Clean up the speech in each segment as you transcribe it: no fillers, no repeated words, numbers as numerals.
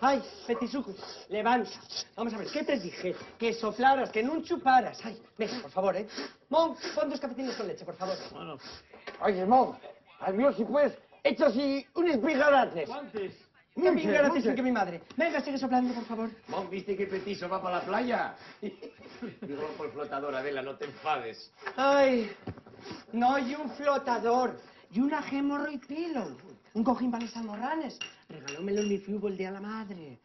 Ay, Petisuco, levanta. Vamos a ver, ¿qué te dije? Que soplaras, que no chuparas. Ay, venga, por favor, ¿eh? Mon, pon 2 cafetines con leche, por favor. Bueno. Oye, Mon, al mío si puedes, echa así unos pigarates. ¿Cuántos? ¿Qué pingarates que mi madre? Venga, sigue soplando, por favor. Mon, ¿viste que Petiso va para la playa? Digo, por flotador, Adela, no te enfades. Ay, no, y un flotador, y una hemorrhoid pillow, un cojín para los almorranes. Regalómelo en mi fútbol el día de la madre.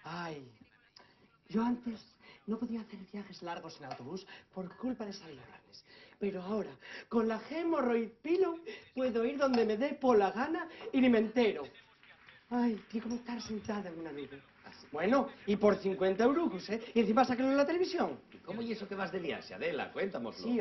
Ay, yo antes no podía hacer viajes largos en autobús por culpa de los almorranes. Pero ahora, con la hemorrhoid pillow, puedo ir donde me dé por la gana y ni me entero. Ay, y como estar sentada en una nube. Bueno, y por 50 euros, ¿eh? Y encima sáquenlo en la televisión. ¿Y cómo y eso que vas de viaje, Adela? Cuéntamoslo. Sí,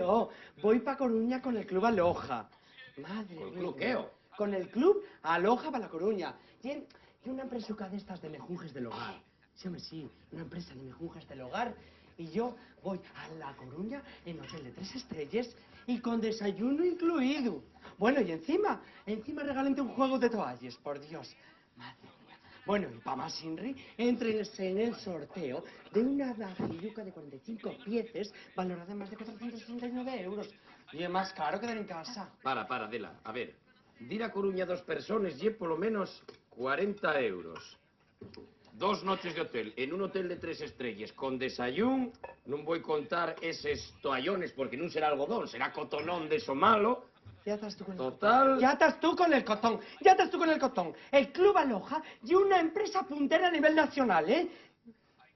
voy pa' Coruña con el club Aloja. Madre ¿Con el mía. club qué, o? Con el club Aloja para La Coruña. Y una empresa de estas de mejunjes del hogar. Sí, hombre, sí, una empresa de mejunjes del hogar. Y yo voy a La Coruña en hotel de 3 estrellas y con desayuno incluido. Bueno, y encima regálenme un juego de toallas, por Dios. Madre mía. Bueno, y para más Inri, entrense en el sorteo de una vajilluca de 45 piezas valorada en más de 469 euros. Y es más caro que dar en casa. Para, Adela. A ver, dir a Coruña 2 personas y por lo menos 40 euros. 2 noches de hotel en un hotel de 3 estrellas con desayuno. No voy a contar esos toallones porque no será algodón, será cotonón de eso malo. Ya estás tú con el Total. Ya estás tú con el cotón. Ya estás tú con el cotón. El Club Aloja y una empresa puntera a nivel nacional, ¿eh?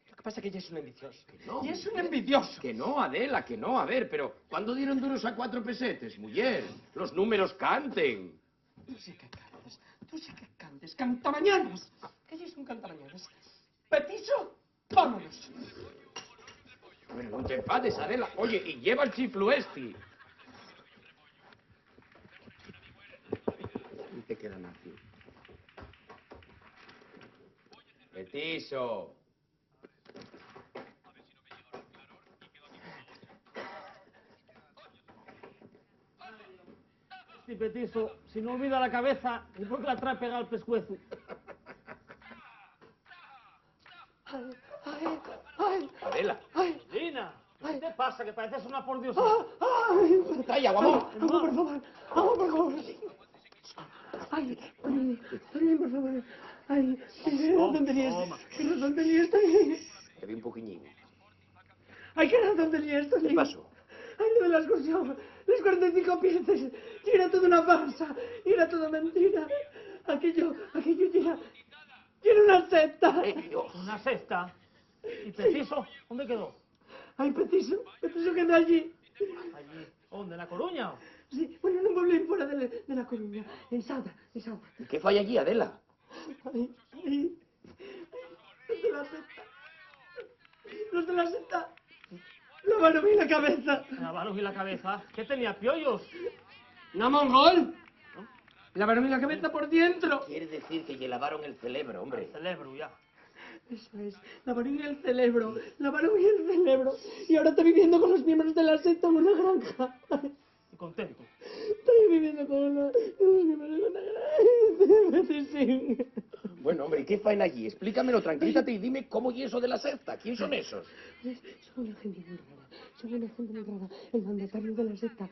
Lo que pasa es que ya es un envidioso. No, y es un envidioso. Que no, Adela, que no. A ver, pero ¿cuándo dieron duros a 4 pesetes, mujer? Los números canten. Tú sí que cantes. Tú sí que cantes. Cantamañanas. Que ya es un cantamañanas. Petiso, vámonos. Bueno, no te enfades, Adela. Oye, y lleva el chiflu este. Y te queda nazi. Petiso. Sí, Petiso, si no olvida la cabeza, ¿y por qué la trae pegada al pescuezo? Adela. Lina, ¿qué te pasa? Que pareces una pordiosa. Calla, guamón. Vamos, por favor. Vamos, por favor. Ay, por favor. Ay, qué razón tenías. Qué razón tenías, Tony. Te vi un poquillín. Ay, qué razón tenías, Tony. ¿Qué pasó? Ay, lo de la excursión. Los 45 piezas. Y era toda una farsa. Y era toda mentira. Aquello era una secta. ¿Una cesta? ¿Y Petiso? ¿Dónde quedó? Ay, Petiso quedó allí. Allí. ¿Dónde? ¿En La Coruña? Sí, bueno, en un pueblo fuera de La Coruña. En Sauda. ¿Y qué falla allí, Adela? Ay, los de la secta. Los de la secta. Lavaron la cabeza. Lavaron y la cabeza. ¿Qué tenía? ¿Piollos? ¡No, mongol! Lavaron la cabeza por dentro. Quiere decir que le lavaron el cerebro, hombre. El cerebro, ya. Eso es, lavaron el cerebro. Y ahora estoy viviendo con los miembros de la secta en una granja. Y contento. Estoy viviendo con los miembros de una granja. Sí. Bueno, hombre, ¿y qué faena allí? Explícamelo, tranquilízate y dime cómo y eso de la secta. ¿Quién son esos? Son una gente muy rara. El mandatario de la secta.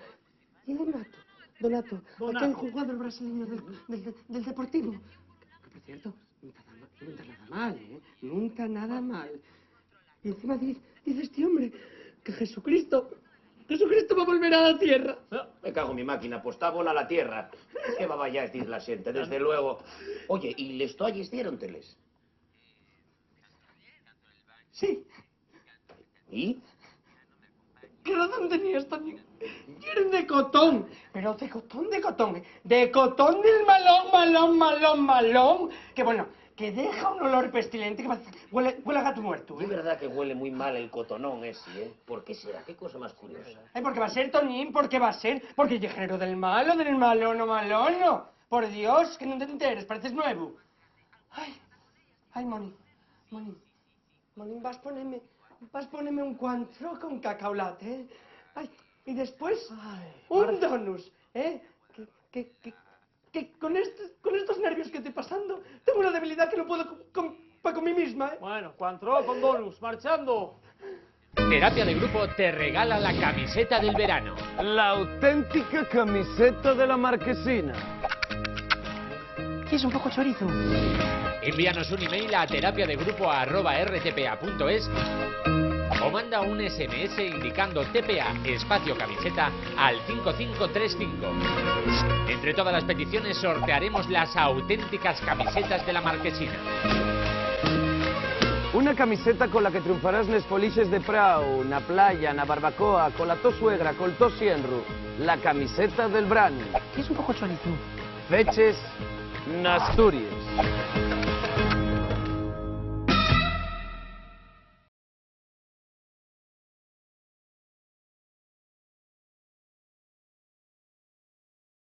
Y Donato. Aquel jugador brasileño del Deportivo. Que, por cierto, nunca nada mal, ¿eh? Nunca nada mal. Y encima dice este hombre que Jesucristo va a volver a la tierra. Me cago en mi máquina, pues está bola a la tierra. Que va vaya a decir la gente, desde luego. Oye, ¿y les toalles dieronteles? Sí. ¿Y? ¿Qué razón tenías también? Quieren de cotón. Pero de cotón, ¿eh? De cotón del malón. Que bueno, que deja un olor pestilente que parece, huele a gato muerto, ¿eh? Es verdad que huele muy mal el cotonón ese, ¿eh? ¿Por qué será? ¿Qué cosa más curiosa? Ay, porque va a ser, Tonín, porque va a ser. Porque es género del malono. Por Dios, que no te enteres, pareces nuevo. Ay, Moni, vas a ponerme un cuantro con cacaolate, ¿eh? Ay, y después, un donus, ¿eh? Que con estos nervios que estoy pasando, tengo una debilidad que no puedo Pa con mi misma, Bueno, cuantro con bonus, marchando. Terapia de Grupo te regala la camiseta del verano. La auténtica camiseta de la marquesina. ¿Quieres un poco chorizo? Envíanos un email a terapiadeGrupo@rtpa.es o manda un SMS indicando TPA espacio camiseta al 5535. Entre todas las peticiones sortearemos las auténticas camisetas de la marquesina. Una camiseta con la que triunfarás nes foliches de prau, na playa, na barbacoa, con la to suegra, col to sienru. La camiseta del Brani. ¿Quieres un poco chorizo? Feches, Nasturias.